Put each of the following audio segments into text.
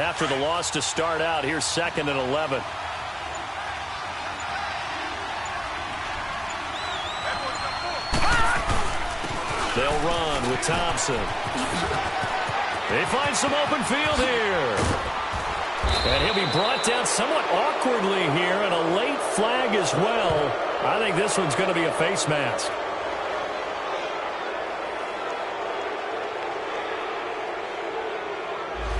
after the loss to start out. Here's 2nd and 11. They'll run with Thompson. They find some open field here. And he'll be brought down somewhat awkwardly here, and a late flag as well. I think this one's going to be a face mask.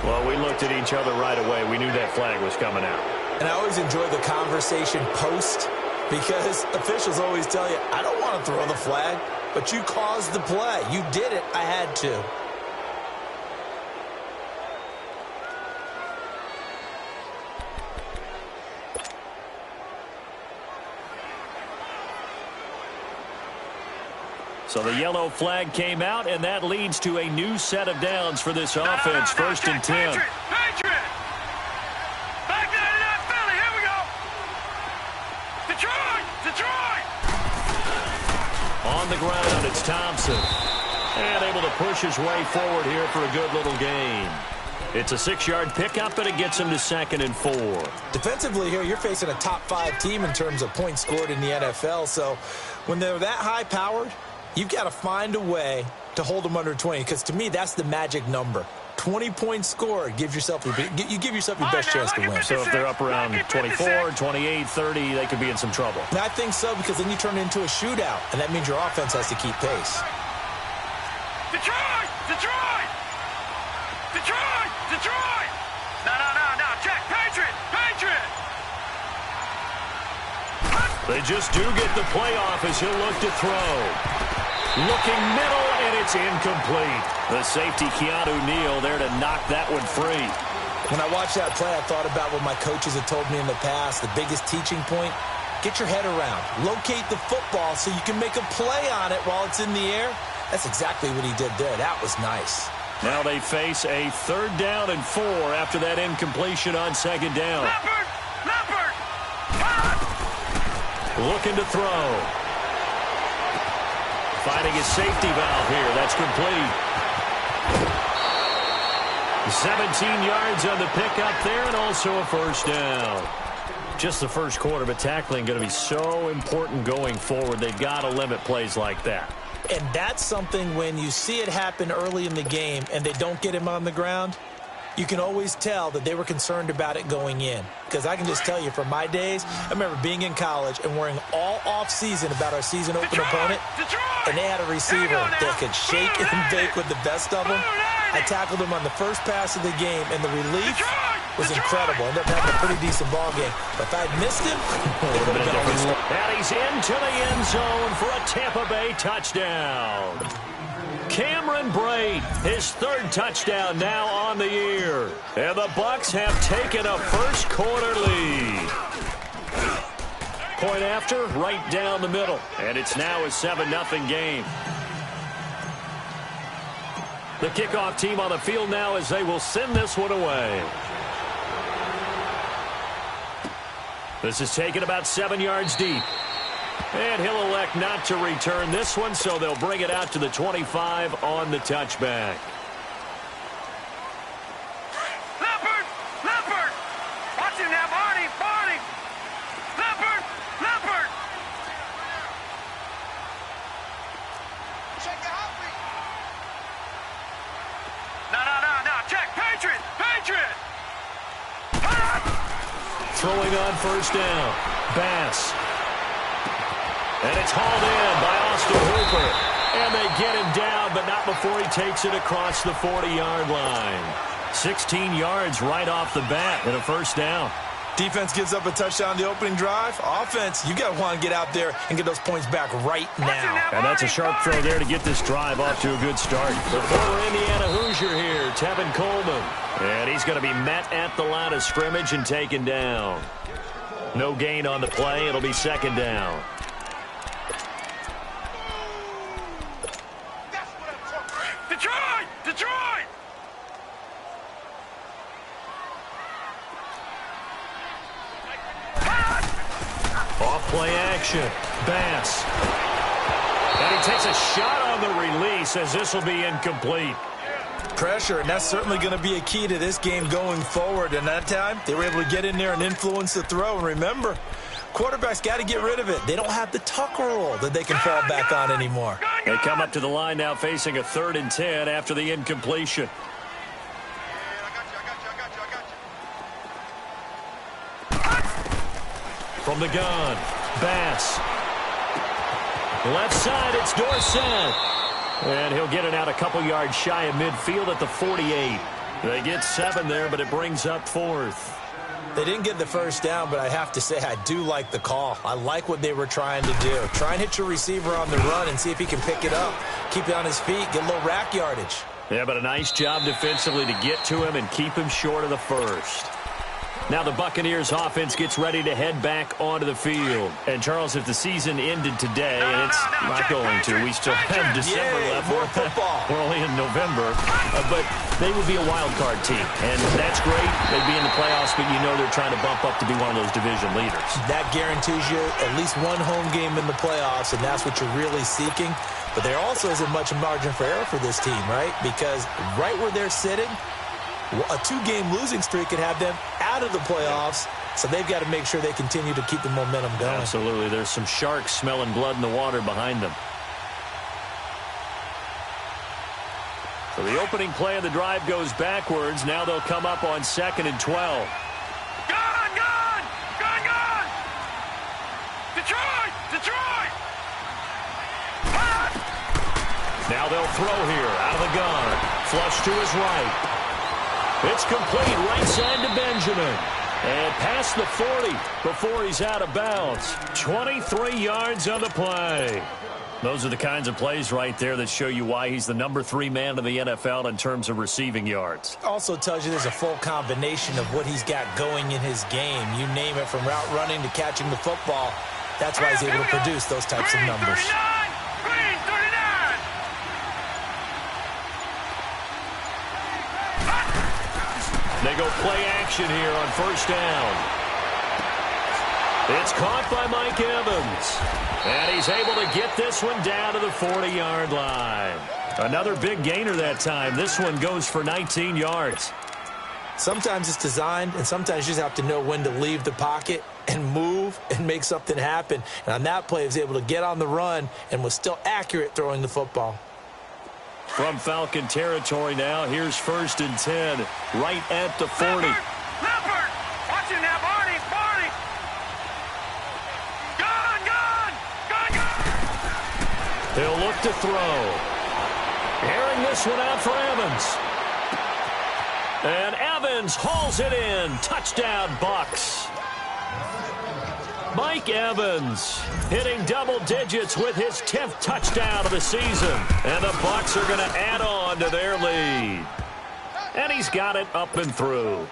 Well, we looked at each other right away. We knew that flag was coming out. And I always enjoy the conversation post, because officials always tell you, I don't want to throw the flag, but you caused the play. You did it. I had to. So the yellow flag came out, and that leads to a new set of downs for this offense. 1st and 10. Patriot! Back to that Philly. Here we go. Detroit! On the ground, it's Thompson. And able to push his way forward here for a good little gain. It's a 6-yard pickup, and it gets him to 2nd and 4. Defensively here, you're facing a top 5 team in terms of points scored in the NFL. So when they're that high-powered, you've got to find a way to hold them under 20, because to me, that's the magic number. 20 points scored gives yourself your best chance to win. So if they're up around 24, 28, 30, they could be in some trouble. And I think so, because then you turn it into a shootout, and that means your offense has to keep pace. Detroit! No, check. Patriot! They just do get the playoff as he'll look to throw. Looking middle, and it's incomplete. The safety, Keanu Neal, there to knock that one free. When I watched that play, I thought about what my coaches had told me in the past. The biggest teaching point, get your head around. Locate the football so you can make a play on it while it's in the air. That's exactly what he did there. That was nice. Now they face a 3rd down and 4 after that incompletion on 2nd down. Leopard! Looking to throw. Finding his safety valve here. That's complete. 17 yards on the pickup there, and also a 1st down. Just the first quarter, but tackling going to be so important going forward. They've got to limit plays like that. And that's something when you see it happen early in the game and they don't get him on the ground, you can always tell that they were concerned about it going in. Because I can just tell you from my days, I remember being in college and worrying all off-season about our season open opponent, and they had a receiver that could shake and bake with the best of them. I tackled him on the first pass of the game, and the relief was incredible. Ended up having a pretty decent ball game. But if I'd missed him, it would have been a different. And he's into the end zone for a Tampa Bay touchdown. Cameron Brate, his 3rd touchdown now on the year. And the Bucs have taken a first quarter lead. Point after, right down the middle. And it's now a 7-0 game. The kickoff team on the field now as they will send this one away. This is taken about 7 yards deep. And he'll elect not to return this one, so they'll bring it out to the 25 on the touchback. Leopard! Watch him now, Barney! Leopard! Check the heartbeat! No, check! Patriot! Throwing on 1st down. Bass. And it's hauled in by Austin Hooper. And they get him down, but not before he takes it across the 40-yard line. 16 yards right off the bat and a 1st down. Defense gives up a touchdown the opening drive. Offense, you got to want to get out there and get those points back right now. And that's a sharp throw there to get this drive off to a good start. The former Indiana Hoosier here, Tevin Coleman. And he's going to be met at the line of scrimmage and taken down. No gain on the play. It'll be 2nd down. Detroit! Off-play action. Bass. And he takes a shot on the release as this will be incomplete. Pressure, and that's certainly going to be a key to this game going forward. And that time, they were able to get in there and influence the throw. And remember, quarterbacks got to get rid of it. They don't have the tuck roll that they can fall back on anymore. They come up to the line now facing a 3rd and 10 after the incompletion. From the gun, Bass. Left side, it's Dorsett. And he'll get it out a couple yards shy of midfield at the 48. They get 7 there, but it brings up 4th. They didn't get the first down, but I have to say I do like the call. I like what they were trying to do. Try and hit your receiver on the run and see if he can pick it up. Keep it on his feet, get a little rack yardage. Yeah, but a nice job defensively to get to him and keep him short of the first. Now the Buccaneers offense gets ready to head back onto the field. And, Charles, if the season ended today, and it's not going to, we still have December left. More football. We're only in November. But they would be a wild card team. And that's great. They'd be in the playoffs, but you know they're trying to bump up to be one of those division leaders. That guarantees you at least one home game in the playoffs, and that's what you're really seeking. But there also isn't much margin for error for this team, right? Because right where they're sitting, a 2-game losing streak could have them out of the playoffs, so they've got to make sure they continue to keep the momentum going. Absolutely. There's some sharks smelling blood in the water behind them. So the opening play of the drive goes backwards. Now they'll come up on 2nd and 12. Gone! Detroit! Now they'll throw here out of the gun. Flush to his right. It's complete right side to Benjamin. And past the 40 before he's out of bounds. 23 yards on the play. Those are the kinds of plays right there that show you why he's the number 3 man in the NFL in terms of receiving yards. Also tells you there's a full combination of what he's got going in his game. You name it, from route running to catching the football. That's why he's able to produce those types of numbers. Green 39! They go play action here on 1st down. It's caught by Mike Evans. And he's able to get this one down to the 40-yard line. Another big gainer that time. This one goes for 19 yards. Sometimes it's designed, and sometimes you just have to know when to leave the pocket and move and make something happen. And on that play, he was able to get on the run and was still accurate throwing the football. From Falcon territory now, here's 1st and 10, right at the 40. Leopard! Watch it now, Barney! Gone! He'll look to throw. Airing this one out for Evans. And Evans hauls it in. Touchdown, Bucks. Mike Evans hitting double digits with his 10th touchdown of the season. And the Bucks are going to add on to their lead. And he's got it up and through.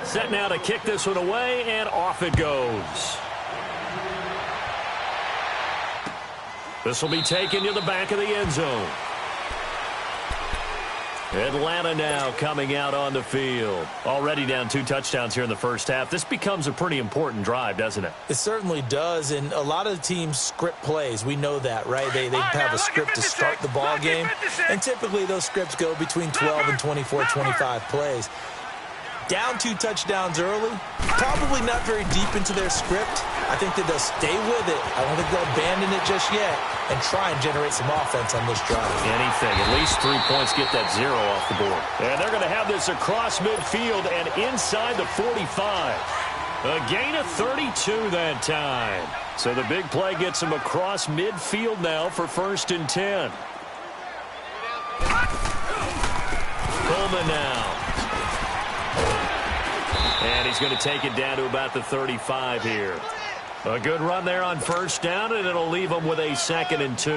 Set now to kick this one away, and off it goes. This will be taken to the back of the end zone. Atlanta now coming out on the field. Already down 2 touchdowns here in the first half. This becomes a pretty important drive, doesn't it? It certainly does, and a lot of the teams script plays. We know that, right? They have a script to start the ball game, and typically those scripts go between 12 and 24, 25 plays. Down 2 touchdowns early, probably not very deep into their script. I think that they'll stay with it. I don't think they'll abandon it just yet and try and generate some offense on this drive. Anything. At least 3 points, get that 0 off the board. And they're going to have this across midfield and inside the 45. A gain of 32 that time. So the big play gets them across midfield now for 1st and 10. Coleman now. And he's going to take it down to about the 35 here. A good run there on 1st down, and it'll leave them with a 2nd and 2.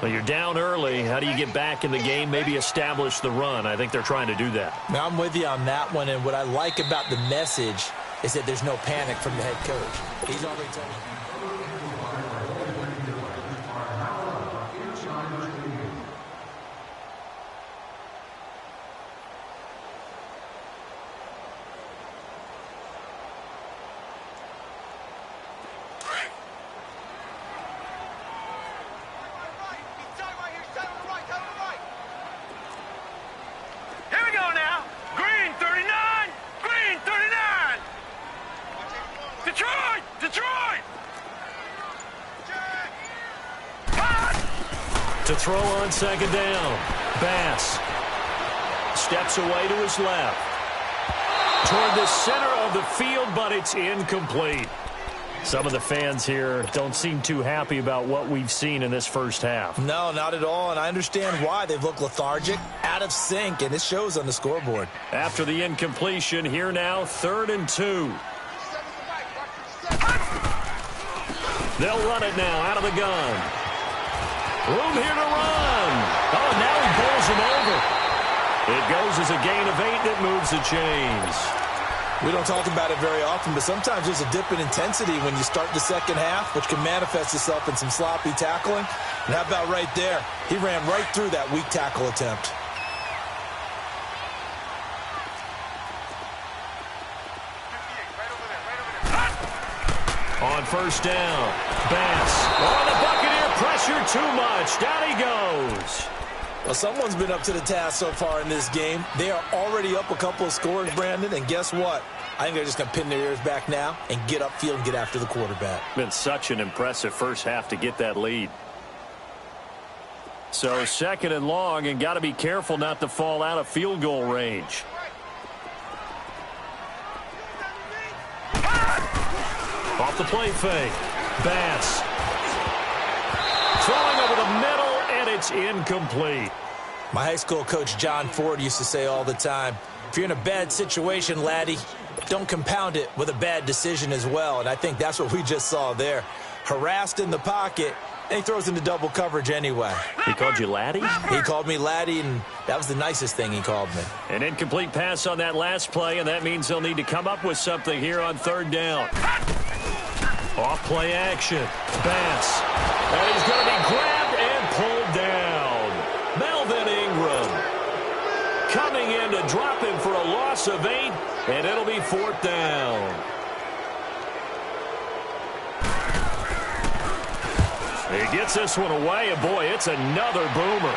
Well, you're down early. How do you get back in the game, maybe establish the run? I think they're trying to do that. Now, I'm with you on that one, and what I like about the message is that there's no panic from the head coach. He's already told me. To throw on second down. Bass steps away to his left. Toward the center of the field, but it's incomplete. Some of the fans here don't seem too happy about what we've seen in this first half. No, not at all, and I understand why. They've looked lethargic, out of sync, and it shows on the scoreboard. After the incompletion, here now, 3rd and 2. They'll run it now out of the gun. Room here to run. Oh, now he bowls him over. It goes as a gain of 8 that moves the chains. We don't talk about it very often, but sometimes there's a dip in intensity when you start the second half, which can manifest itself in some sloppy tackling. And how about right there? He ran right through that weak tackle attempt. On first down, Bass. Oh, the Buccaneer pressure too much. Down he goes. Well, someone's been up to the task so far in this game. They are already up a couple of scores, Brandon, and guess what? I think they're just going to pin their ears back now and get upfield and get after the quarterback. Been such an impressive first half to get that lead. So 2nd and long, and got to be careful not to fall out of field goal range. Off the play fake. Bass. Throwing over the middle, and it's incomplete. My high school coach, John Ford, used to say all the time, if you're in a bad situation, laddie, don't compound it with a bad decision as well. And I think that's what we just saw there. Harassed in the pocket, and he throws into double coverage anyway. He called you laddie? He called me laddie, and that was the nicest thing he called me. An incomplete pass on that last play, and that means they'll need to come up with something here on 3rd down. Off play action. Bass. And he's going to be grabbed and pulled down. Melvin Ingram coming in to drop him for a loss of 8, and it'll be 4th down. He gets this one away, and boy, it's another boomer.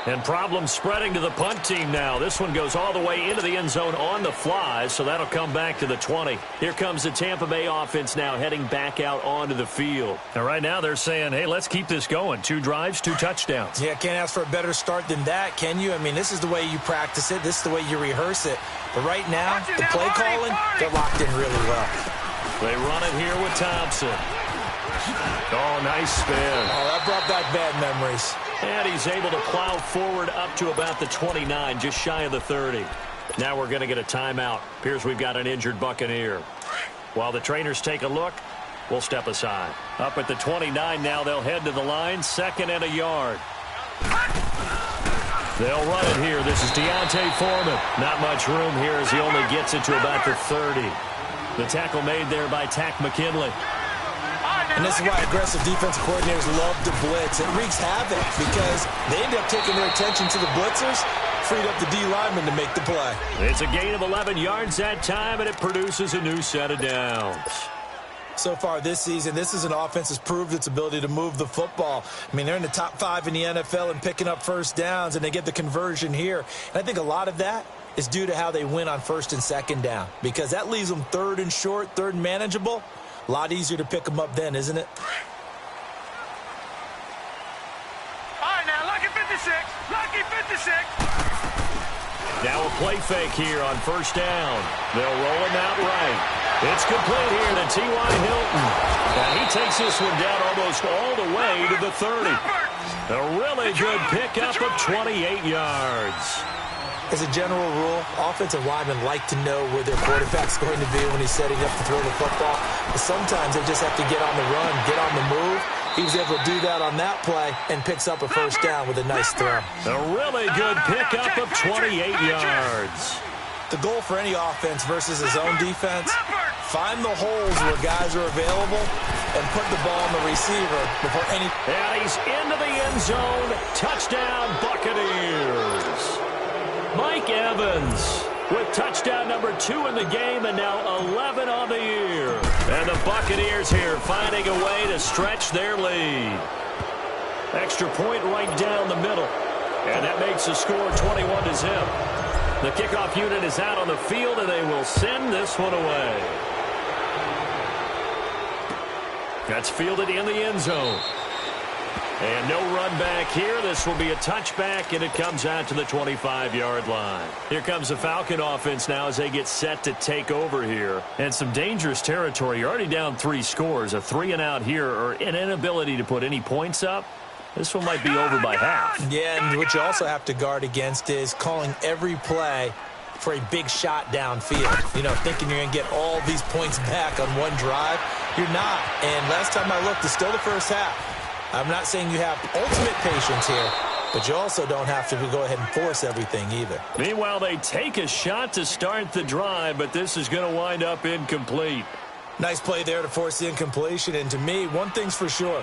And problems spreading to the punt team now. This one goes all the way into the end zone on the fly, so that'll come back to the 20. Here comes the Tampa Bay offense now heading back out onto the field. And right now they're saying, hey, let's keep this going. 2 drives, 2 touchdowns. Yeah, can't ask for a better start than that, can you? I mean, this is the way you practice it. This is the way you rehearse it. But right now, the play calling, they're locked in really well. They run it here with Thompson. Oh, nice spin. Oh, that brought back bad memories. And he's able to plow forward up to about the 29, just shy of the 30. Now we're going to get a timeout. Appears we've got an injured Buccaneer. While the trainers take a look, we'll step aside. Up at the 29 now, they'll head to the line, 2nd and a yard. They'll run it here. This is Deontay Foreman. Not much room here as he only gets it to about the 30. The tackle made there by Tack McKinley. And this is why aggressive defensive coordinators love to blitz. It wreaks havoc because they end up taking their attention to the blitzers, freed up the D lineman to make the play. It's a gain of 11 yards that time, and it produces a new set of downs. So far this season, this is an offense that's proved its ability to move the football. I mean, they're in the top 5 in the NFL and picking up first downs, and they get the conversion here. And I think a lot of that is due to how they win on 1st and 2nd down, because that leaves them 3rd and short, 3rd and manageable. A lot easier to pick them up then, isn't it? All right, now, lucky 56. Lucky 56. Now a play fake here on 1st down. They'll roll him out right. It's complete here to T.Y. Hilton. And he takes this one down almost all the way to the 30. A really good pickup of 28 yards. As a general rule, offensive linemen like to know where their quarterback's going to be when he's setting up to throw the football. But sometimes they just have to get on the run, get on the move. He was able to do that on that play and picks up a 1st down with a nice throw. A really good pickup of 28 yards. The goal for any offense versus his own defense, find the holes where guys are available and put the ball on the receiver before any... And he's into the end zone. Touchdown, Buccaneers. Mike Evans with touchdown number 2 in the game and now 11 on the year. And the Buccaneers here finding a way to stretch their lead. Extra point right down the middle. And that makes the score 21-0. The kickoff unit is out on the field and they will send this one away. That's fielded in the end zone. And no run back here. This will be a touchback, and it comes out to the 25-yard line. Here comes the Falcon offense now as they get set to take over here. And some dangerous territory. You're already down 3 scores. A 3-and-out here, or an inability to put any points up. This one might be over by half. Yeah, and what you also have to guard against is calling every play for a big shot downfield. You know, thinking you're going to get all these points back on one drive. You're not. And last time I looked, it's still the first half. I'm not saying you have ultimate patience here, but you also don't have to go ahead and force everything either. Meanwhile, they take a shot to start the drive, but this is going to wind up incomplete. Nice play there to force the incompletion. And to me, one thing's for sure.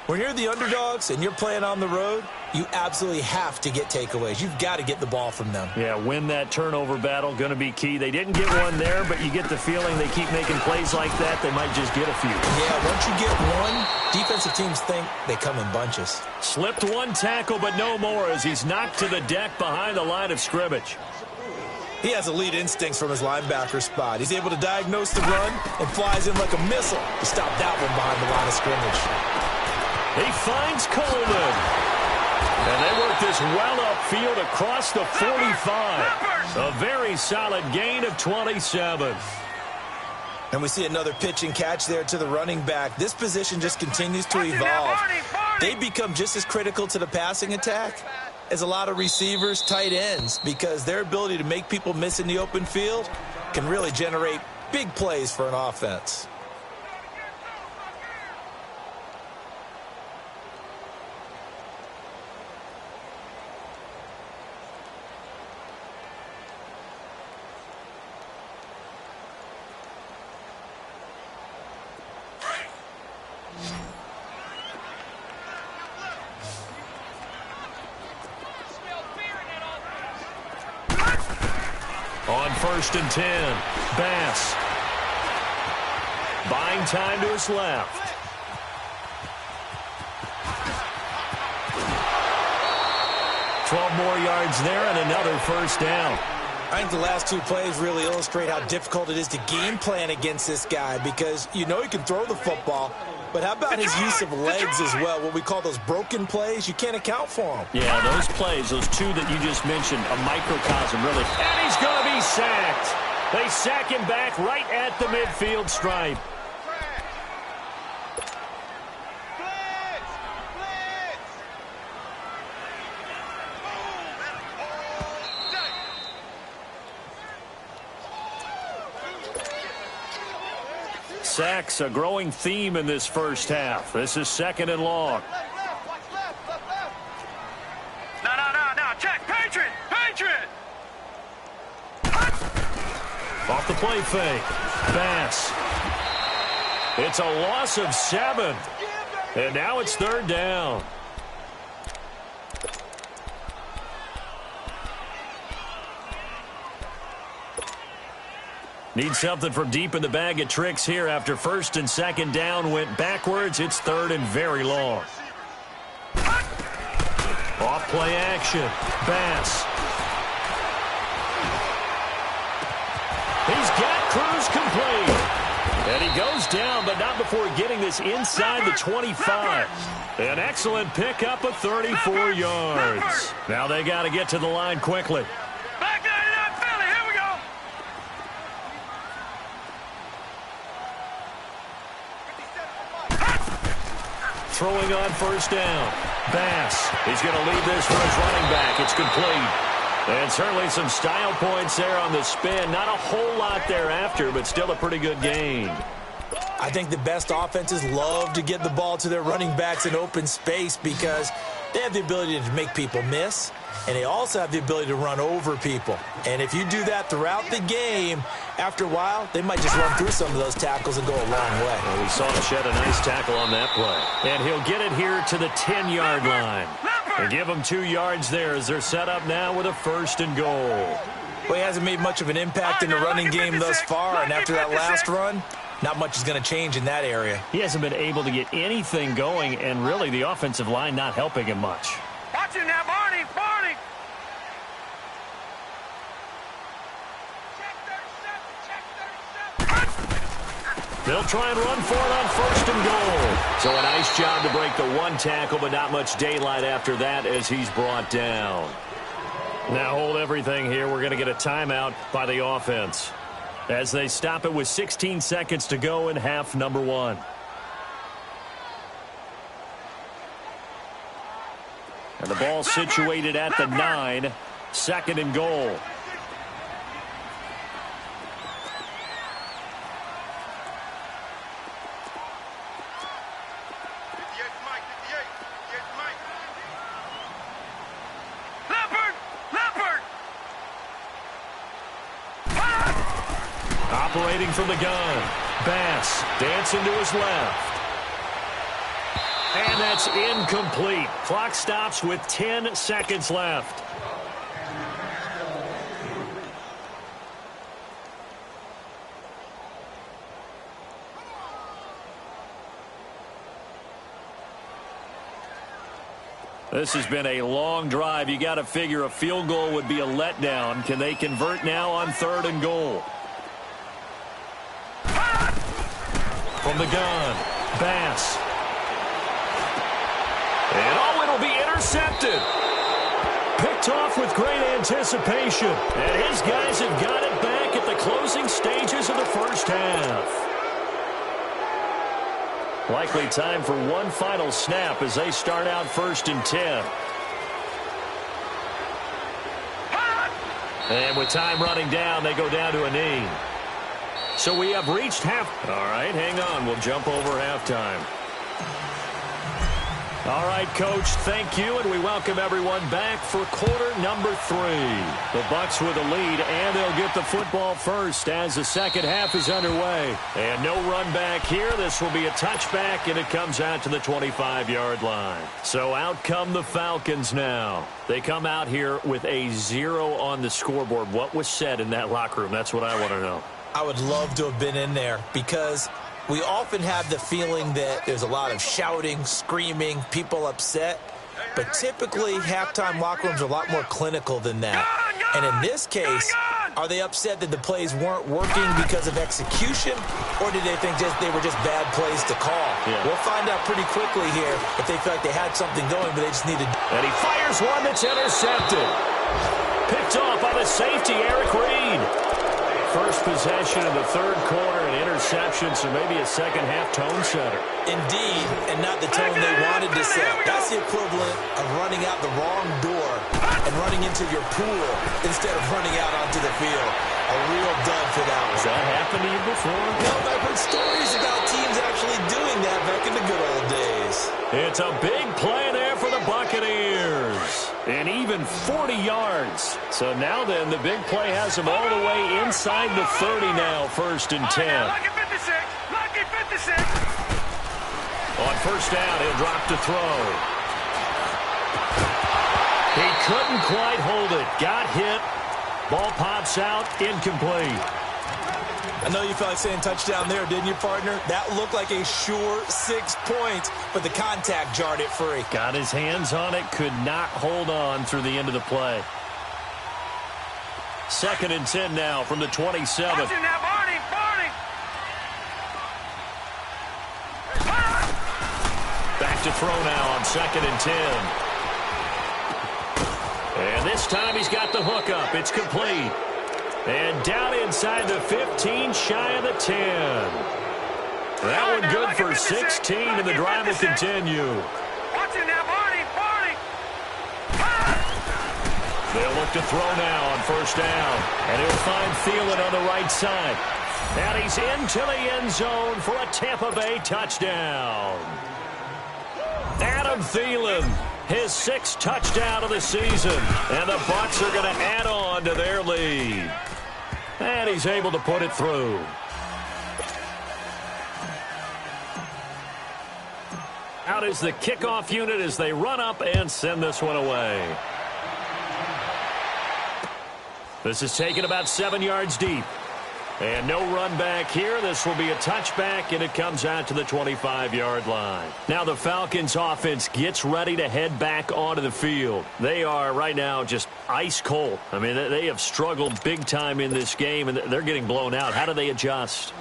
When you're the underdogs and you're playing on the road, you absolutely have to get takeaways. You've got to get the ball from them. Yeah, win that turnover battle, going to be key. They didn't get one there, but you get the feeling they keep making plays like that, they might just get a few. Yeah, once you get one, defensive teams think they come in bunches. Slipped one tackle, but no more as he's knocked to the deck behind the line of scrimmage. He has elite instincts from his linebacker spot. He's able to diagnose the run and flies in like a missile to stop that one behind the line of scrimmage. He finds Coleman. And they work this well upfield across the 45. A very solid gain of 27. And we see another pitch and catch there to the running back. This position just continues to evolve. They become just as critical to the passing attack as a lot of receivers, tight ends, because their ability to make people miss in the open field can really generate big plays for an offense. On 1st and 10, Bass. Buying time to his left. $12 more yards there and another first down. I think the last 2 plays really illustrate how difficult it is to game plan against this guy because you know he can throw the football, but how about his use of legs as well? What we call those broken plays, you can't account for them. Yeah, those plays, those 2 that you just mentioned, a microcosm, really. And he's going to be sacked. They sack him back right at the midfield stripe. Sacks, a growing theme in this first half. This is 2nd and long. No, check, Patriot. Off the play fake. Bass. It's a loss of 7. And now it's 3rd down. Need something from deep in the bag of tricks here after 1st and 2nd down went backwards. It's 3rd and very long. Off play action. Bass. He's got Cruz complete. And he goes down, but not before getting this inside the 25. An excellent pickup of 34 yards. Now they got to get to the line quickly. Back 99 Philly, here we go. Throwing on 1st down. Bass. He's going to lead this for his running back. It's complete. And certainly some style points there on the spin. Not a whole lot thereafter, but still a pretty good gain. I think the best offenses love to get the ball to their running backs in open space because they have the ability to make people miss, and they also have the ability to run over people. And if you do that throughout the game, after a while, they might just run through some of those tackles and go a long way. Well, we saw him shed a nice tackle on that play. And he'll get it here to the 10-yard line. And give them 2 yards there as they're set up now with a 1st and goal. Well, he hasn't made much of an impact in the running game thus far, and after that last run, not much is going to change in that area. He hasn't been able to get anything going, and really the offensive line not helping him much. Watch it now, Barney. They'll try and run for it on first and goal. So a nice job to break the one tackle, but not much daylight after that as he's brought down. Now hold everything here. We're going to get a timeout by the offense as they stop it with 16 seconds to go in half number one. And the ball situated at the 9, second and goal. Operating from the gun. Bass dancing to his left. And that's incomplete. Clock stops with 10 seconds left. This has been a long drive. You got to figure a field goal would be a letdown. Can they convert now on third and goal? From the gun, Bass. And oh, it'll be intercepted. Picked off with great anticipation. And his guys have got it back at the closing stages of the first half. Likely time for one final snap as they start out first and 10. And with time running down, they go down to a knee. So we have reached half. All right, hang on. We'll jump over halftime. All right, Coach, thank you, and we welcome everyone back for quarter number 3. The Bucs with a lead, and they'll get the football first as the second half is underway. And no run back here. This will be a touchback, and it comes out to the 25-yard line. So out come the Falcons now. They come out here with a 0 on the scoreboard. What was said in that locker room? That's what I want to know. I would love to have been in there because we often have the feeling that there's a lot of shouting, screaming, people upset. But typically, halftime locker rooms are a lot more clinical than that. And in this case, are they upset that the plays weren't working because of execution? Or did they think they were just bad plays to call? Yeah. We'll find out pretty quickly here if they felt like they had something going, but they just needed. And he fires one that's intercepted. Picked off by the safety, Eric Reed. First possession of the third quarter, an interception, so maybe a second-half tone setter. Indeed, and not the tone they wanted to set. That's the equivalent of running out the wrong door and running into your pool instead of running out onto the field. A real dud for that one. Has that happened to you before? No, I've heard stories about teams actually doing that back in the good old days. It's a big play there for the Buccaneers. And even 40 yards. So now then, the big play has them all the way inside the 30 now, first and 10. Lucky 56. Lucky 56. On first down, he'll drop to throw. He couldn't quite hold it. Got hit. Ball pops out, incomplete. I know you felt like saying touchdown there, didn't you, partner? That looked like a sure 6 points, but the contact jarred it free. Got his hands on it, could not hold on through the end of the play. Second and 10 now from the 27. Back to throw now on second and 10. And this time he's got the hook up. It's complete. And down inside the 15, shy of the 10. That one good for 16, and the drive will continue. They'll look to throw now on first down. And he'll find Thielen on the right side. And he's into the end zone for a Tampa Bay touchdown. Adam Thielen, his 6th touchdown of the season. And the Bucs are going to add on to their lead. And he's able to put it through. Out is the kickoff unit as they run up and send this one away. This is taken about 7 yards deep. And no run back here. This will be a touchback, and it comes out to the 25-yard line. Now the Falcons offense gets ready to head back onto the field. They are right now just ice cold. I mean, they have struggled big time in this game, and they're getting blown out. How do they adjust?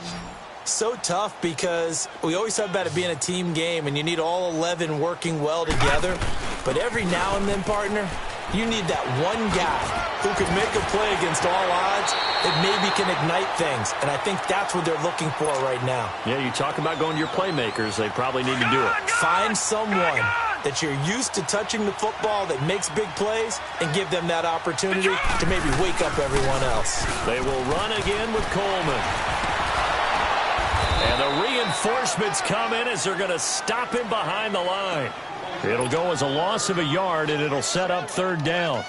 So tough because we always talk about it being a team game and you need all 11 working well together. But every now and then, partner, you need that one guy who can make a play against all odds that maybe can ignite things. And I think that's what they're looking for right now. Yeah, you talk about going to your playmakers. They probably need to do it. Find someone that you're used to touching the football that makes big plays and give them that opportunity to maybe wake up everyone else. They will run again with Coleman. And the reinforcements come in as they're going to stop him behind the line. It'll go as a loss of a yard, and it'll set up third down.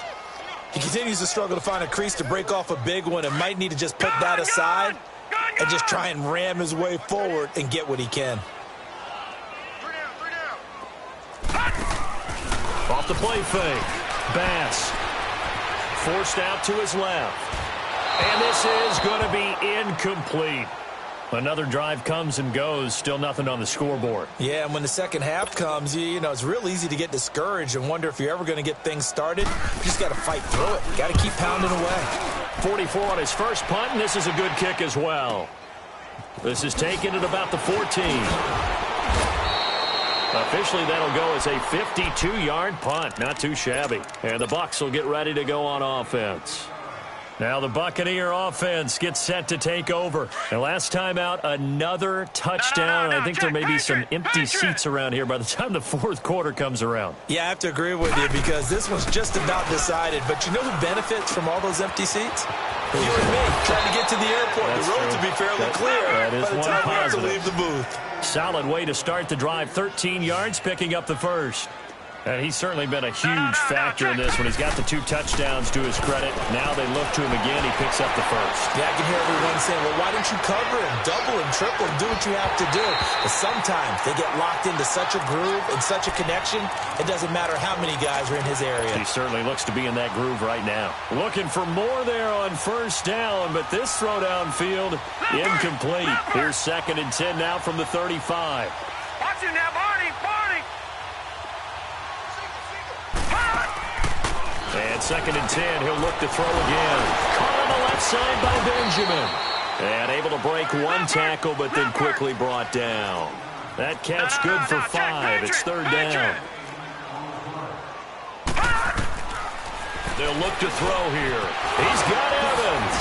He continues to struggle to find a crease to break off a big one and might need to just put that aside and just try and ram his way forward and get what he can. Off the play fake. Bass. Forced out to his left. And this is going to be incomplete. Another drive comes and goes. Still nothing on the scoreboard. Yeah, and when the second half comes, you know, it's real easy to get discouraged and wonder if you're ever going to get things started. You just got to fight through it. Got to keep pounding away. 44 on his first punt, and this is a good kick as well. This is taken at about the 14. Officially, that'll go as a 52-yard punt. Not too shabby. And the Bucs will get ready to go on offense. Now the Buccaneer offense gets set to take over. And last time out, another touchdown. I think there may be some empty seats around here by the time the fourth quarter comes around. Yeah, I have to agree with you because this one's just about decided. But you know who benefits from all those empty seats? You and me, trying to get to the airport. That's the roads true. will be fairly clear that is by the one time we have to positive. leave the booth. Solid way to start the drive. 13 yards, picking up the first. And he's certainly been a huge factor in this one. He's got the 2 touchdowns to his credit. Now they look to him again. He picks up the first. Yeah, I can hear everyone saying, well, why don't you cover and double and triple and do what you have to do? But sometimes they get locked into such a groove and such a connection, it doesn't matter how many guys are in his area. He certainly looks to be in that groove right now. Looking for more there on first down, but this throw downfield, incomplete. Here's 2nd and 10 now from the 35. Watch it now, Barney, Barney. And 2nd and 10, he'll look to throw again. Caught on the left side by Benjamin. And able to break one tackle, but then quickly brought down. That catch good for 5. It's 3rd down. They'll look to throw here. He's got Evans.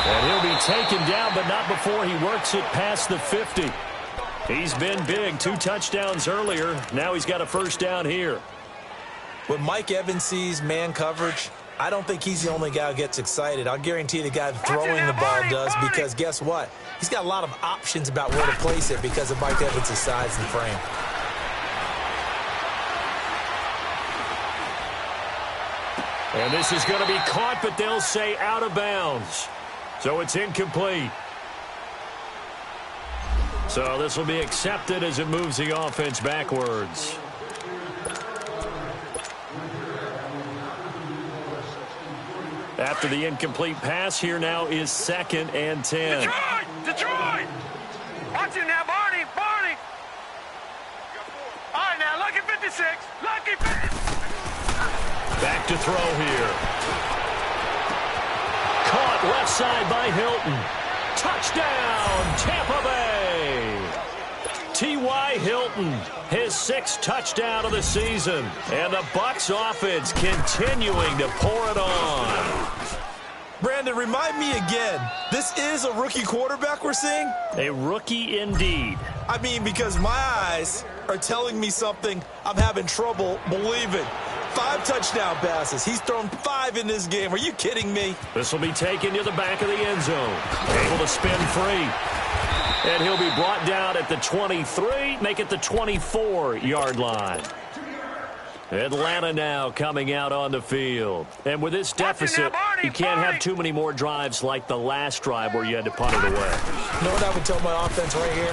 And he'll be taken down, but not before he works it past the 50. He's been big. 2 touchdowns earlier. Now he's got a first down here. When Mike Evans sees man coverage, I don't think he's the only guy who gets excited. I'll guarantee the guy throwing the ball does because guess what? He's got a lot of options about where to place it because of Mike Evans' size and frame. And this is going to be caught, but they'll say out of bounds. So it's incomplete. So this will be accepted as it moves the offense backwards. After the incomplete pass, here now is 2nd and 10. Detroit! Detroit! Watch it now, Barney, Barney. All right, now, lucky 56. Lucky 56. Back to throw here. Caught left side by Hilton. Touchdown, Tampa Bay. T.Y. Hilton, his 6th touchdown of the season. And the Bucs offense continuing to pour it on. Brandon, remind me again, this is a rookie quarterback we're seeing? A rookie indeed. I mean, because my eyes are telling me something I'm having trouble believing. 5 touchdown passes. He's thrown 5 in this game. Are you kidding me? This will be taken to the back of the end zone. Able to spin free. And he'll be brought down at the 23, make it the 24-yard line. Atlanta now coming out on the field. And with this deficit, you can't have too many more drives like the last drive where you had to punt it away. You know what I would tell my offense right here?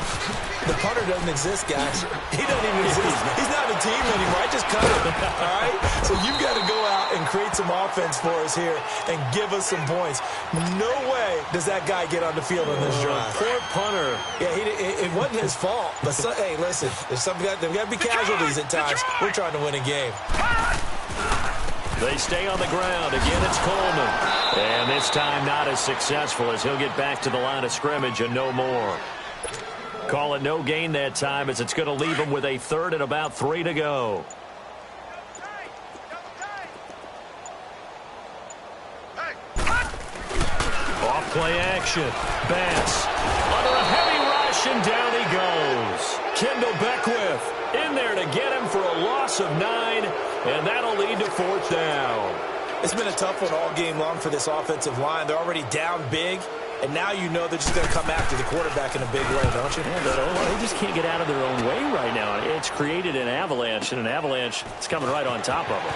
The punter doesn't exist, guys. He doesn't even exist. He's not a team anymore. I just cut him, all right? So you've got to go out and create some offense for us here and give us some points. No way does that guy get on the field on this drive. Poor punter. Yeah, it wasn't his fault. But, hey, listen, there's got to be casualties at times. We're trying to win a game. They stay on the ground. Again, it's Coleman. And this time not as successful as he'll get back to the line of scrimmage and no more. Call it no gain that time as it's going to leave them with a third and about 3 to go. Off play action. Bass under a heavy rush, and down he goes. Kendall Beckwith in there to get him for a loss of 9, and that'll lead to 4th down. It's been a tough one all game long for this offensive line. They're already down big, and now you know they're just going to come after the quarterback in a big way, don't you? Yeah, they just can't get out of their own way right now. It's created an avalanche, and an avalanche is coming right on top of them.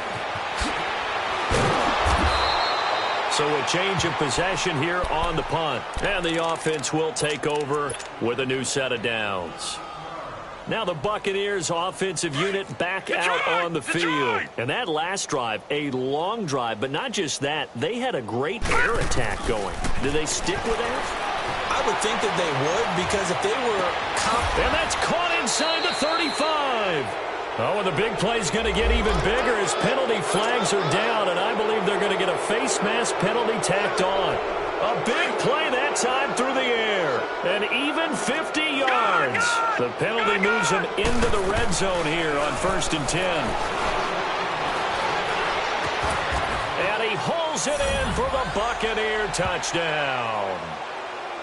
So a change of possession here on the punt, and the offense will take over with a new set of downs. Now the Buccaneers offensive unit back out on the field. And that last drive, a long drive, but not just that. They had a great air attack going. Do they stick with that? I would think that they would, because if they were and that's caught inside the 35. Oh, and the big play is going to get even bigger as penalty flags are down, and I believe they're going to get a face mask penalty tacked on. A big play that time through the air. An even 50 yards. The penalty moves him into the red zone here on 1st and 10. And he hauls it in for the Buccaneer touchdown.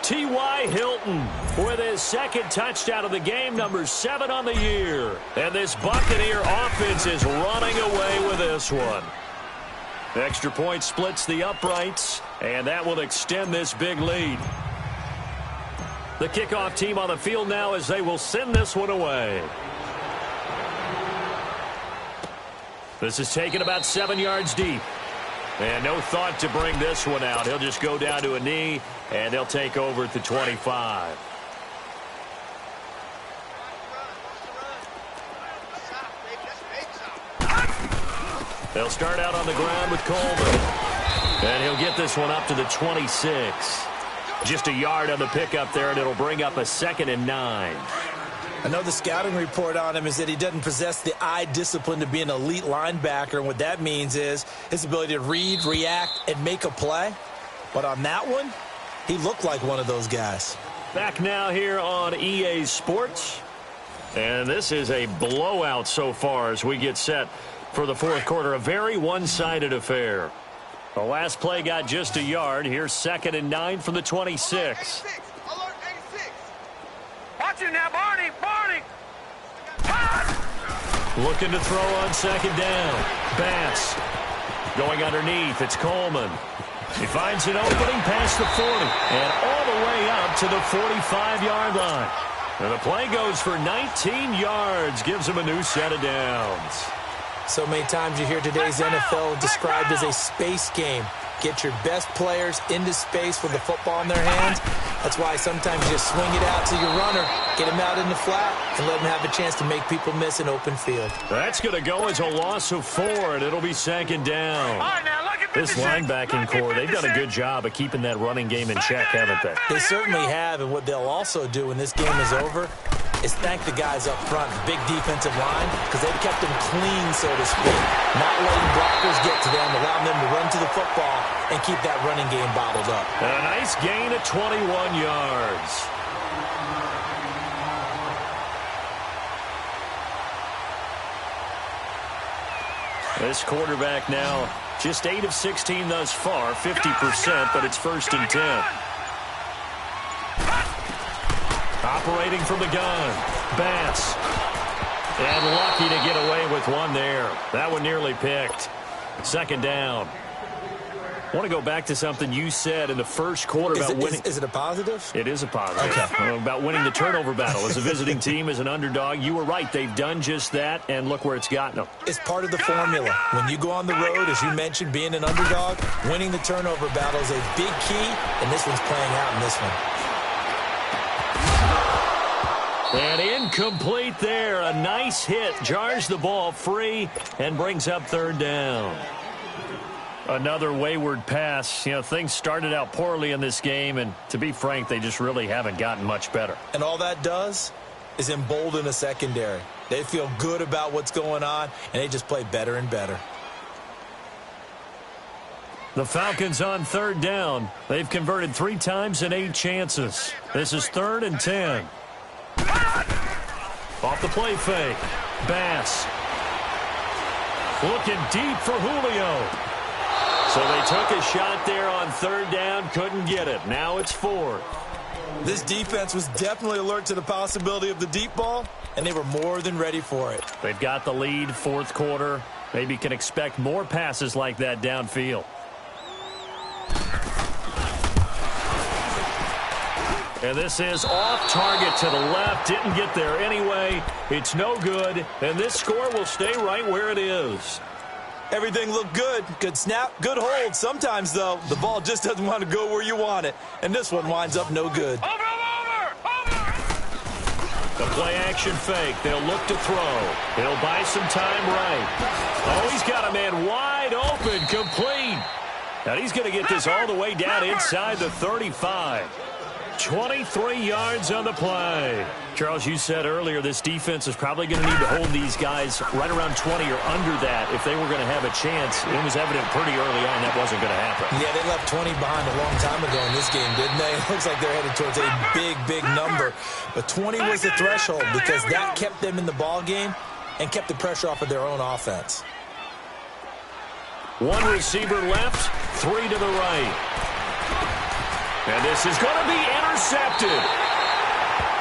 T.Y. Hilton with his 2nd touchdown of the game, number 7 on the year. And this Buccaneer offense is running away with this one. Extra point splits the uprights, and that will extend this big lead. The kickoff team on the field now as they will send this one away. This is taken about 7 yards deep. And no thought to bring this one out. He'll just go down to a knee, and they'll take over at the 25. They'll start out on the ground with Coleman. And he'll get this one up to the 26. Just a yard on the pickup there, and it'll bring up a 2nd and 9. I know the scouting report on him is that he doesn't possess the eye discipline to be an elite linebacker, and what that means is his ability to read, react, and make a play. But on that one, he looked like one of those guys. Back now here on EA Sports. And this is a blowout so far as we get set for the 4th quarter. A very one-sided affair. The last play got just a yard. Here's 2nd and 9 from the 26. Watch it now, Barney. Looking to throw on 2nd down. Bass going underneath. It's Coleman. He finds an opening past the 40 and all the way up to the 45-yard line. And the play goes for 19 yards. Gives him a new set of downs. So many times you hear today's NFL described as a space game. Get your best players into space with the football in their hands. That's why sometimes you just swing it out to your runner, get him out in the flat, and let him have a chance to make people miss an open field. That's going to go as a loss of 4, and it'll be 2nd down. All right, now look at This linebacking core, they've done a good job of keeping that running game in check, haven't they? They certainly have, and what they'll also do when this game is over is thank the guys up front, big defensive line, because they've kept them clean, so to speak, not letting blockers get to them, allowing them to run to the football and keep that running game bottled up. A nice gain of 21 yards. This quarterback now just 8 of 16 thus far, 50%, but it's 1st and 10. Operating from the gun, Bass. And lucky to get away with one there. That one nearly picked. 2nd down. I want to go back to something you said in the 1st quarter about winning. Is it a positive? It is a positive. Okay. About winning the turnover battle as a visiting team, as an underdog. You were right. They've done just that, and look where it's gotten them. It's part of the formula. When you go on the road, as you mentioned, being an underdog, winning the turnover battle is a big key, and this one's playing out in this one. And incomplete there. A nice hit. Jars the ball free and brings up 3rd down. Another wayward pass. You know, things started out poorly in this game, and to be frank, they just really haven't gotten much better. And all that does is embolden a secondary. They feel good about what's going on, and they just play better and better. The Falcons on 3rd down. They've converted 3 times in 8 chances. This is 3rd and 10. Off the play fake. Bass. Looking deep for Julio. So they took a shot there on third down, couldn't get it. Now it's fourth. This defense was definitely alert to the possibility of the deep ball, and they were more than ready for it. They've got the lead, fourth quarter. Maybe can expect more passes like that downfield. And this is off target to the left. Didn't get there anyway. It's no good. And this score will stay right where it is. Everything looked good. Good snap, good hold. Sometimes, though, the ball just doesn't want to go where you want it. And this one winds up no good. Over! The play action fake. They'll look to throw. He'll buy some time right. Oh, he's got a man wide open, complete. And he's going to get this all the way down inside the 35. 23 yards on the play. Charles, you said earlier this defense is probably going to need to hold these guys right around 20 or under that if they were going to have a chance. It was evident pretty early on that wasn't going to happen. Yeah, they left 20 behind a long time ago in this game, didn't they? It looks like they're headed towards a big, big number. But 20 was the threshold because that kept them in the ball game and kept the pressure off of their own offense. One receiver left, three to the right. And this is going to be intercepted.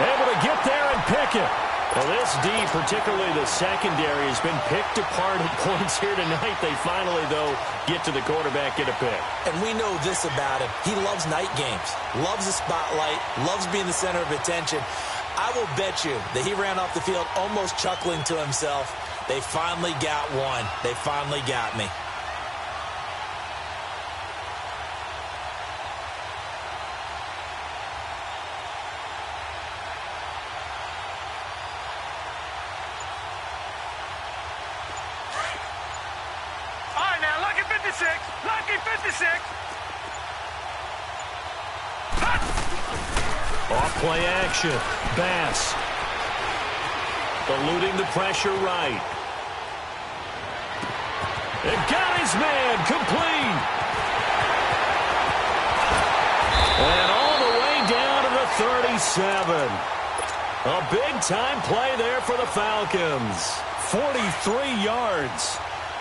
Able to get there and pick it. Well, this D, particularly the secondary, has been picked apart at points here tonight. They finally, though, get to the quarterback, get a pick. And we know this about him. He loves night games, loves the spotlight, loves being the center of attention. I will bet you that he ran off the field almost chuckling to himself. They finally got one. They finally got me. Lucky 56. Off play action. Bass. Eluding the pressure right. And got his man complete. And all the way down to the 37. A big-time play there for the Falcons. 43 yards.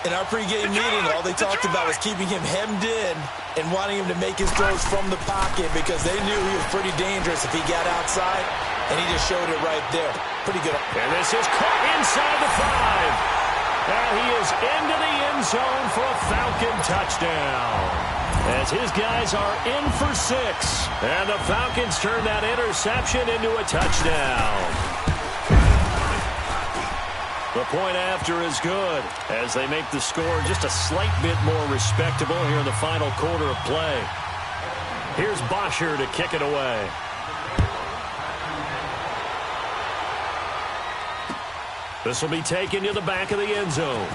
In our pregame meeting, all they talked about was keeping him hemmed in and wanting him to make his throws from the pocket because they knew he was pretty dangerous if he got outside, and he just showed it right there. Pretty good. And this is caught inside the 5. And he is into the end zone for a Falcon touchdown. As his guys are in for 6. And the Falcons turn that interception into a touchdown. The point after is good as they make the score just a slight bit more respectable here in the final quarter of play. Here's Bosher to kick it away. This will be taken to the back of the end zone.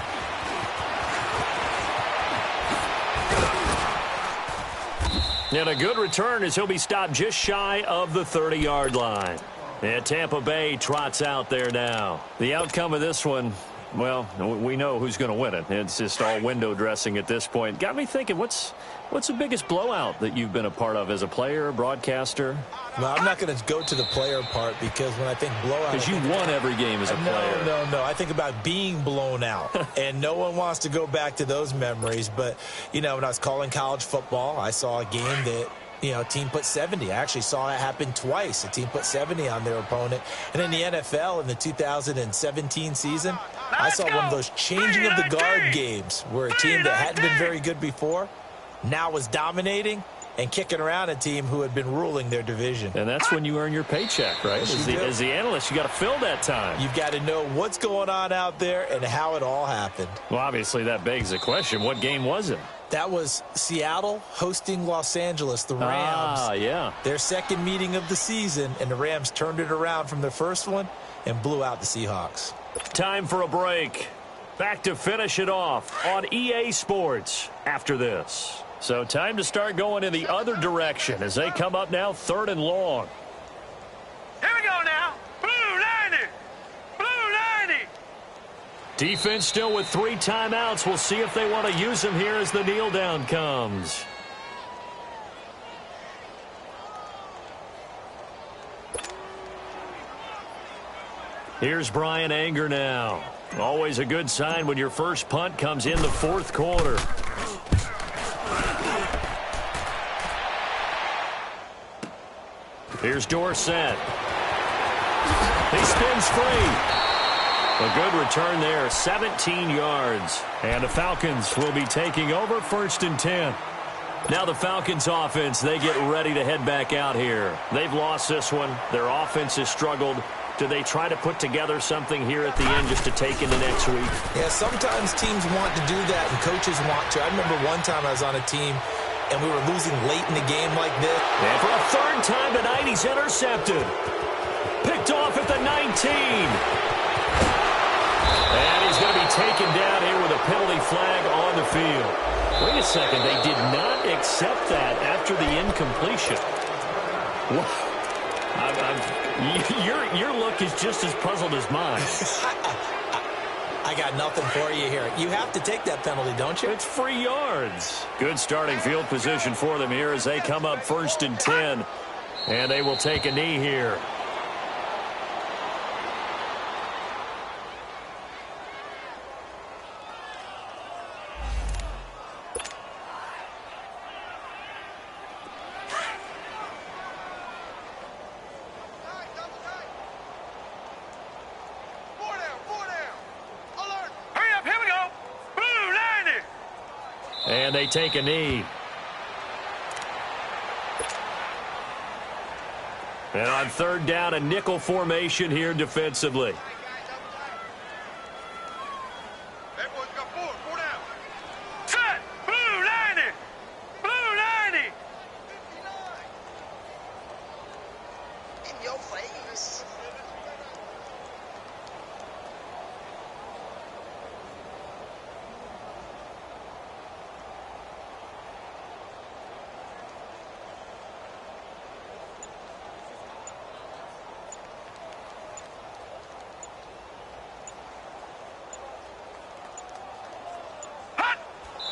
And a good return as he'll be stopped just shy of the 30-yard line. And Tampa Bay trots out there now. The outcome of this one, well, we know who's going to win it. It's just all window dressing at this point. Got me thinking, what's the biggest blowout that you've been a part of as a player, broadcaster? Well, I'm not going to go to the player part because when I think blowout... Because you won every game as a player. No. I think about being blown out. And no one wants to go back to those memories. But, you know, when I was calling college football, I saw a game that... You know, a team put 70. I actually saw it happen twice. A team put 70 on their opponent. And in the NFL in the 2017 season, I saw one of those changing of the guard games where a team that hadn't been very good before now was dominating and kicking around a team who had been ruling their division. And that's when you earn your paycheck, right? As the analyst, you got to fill that time. You've got to know what's going on out there and how it all happened. Well, obviously that begs the question, what game was it? That was Seattle hosting Los Angeles, the Rams. Yeah. Their second meeting of the season, and the Rams turned it around from their first one and blew out the Seahawks. Time for a break. Back to finish it off on EA Sports after this. So time to start going in the other direction as they come up now 3rd and long. Here we go now. Blue 90. Blue 90. Defense still with 3 timeouts. We'll see if they want to use them here as the kneel down comes. Here's Brian Anger now. Always a good sign when your first punt comes in the fourth quarter. Here's Dorsett. He spins free. A good return there, 17 yards. And the Falcons will be taking over 1st and 10. Now the Falcons offense, they get ready to head back out here. They've lost this one. Their offense has struggled. Do they try to put together something here at the end just to take into next week? Yeah, sometimes teams want to do that and coaches want to. I remember one time I was on a team and we were losing late in the game like this. And for a third time tonight, he's intercepted. Picked off at the 19. And he's going to be taken down here with a penalty flag on the field. Wait a second, they did not accept that after the incompletion. Your look is just as puzzled as mine. I got nothing for you here. You have to take that penalty, don't you? It's free yards. Good starting field position for them here as they come up 1st and 10. And they will take a knee here. And they take a knee. And on 3rd down, a nickel formation here defensively. Set! Blue 90! Blue 90! In your face.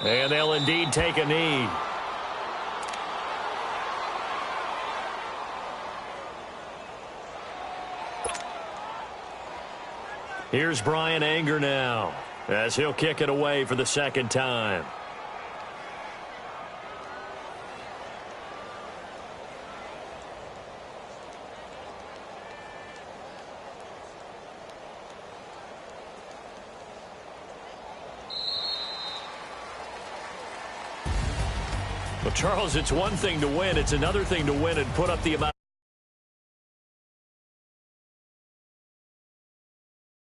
And they'll indeed take a knee. Here's Brian Anger now as he'll kick it away for the 2nd time. Well, Charles, it's one thing to win. It's another thing to win and put up the amount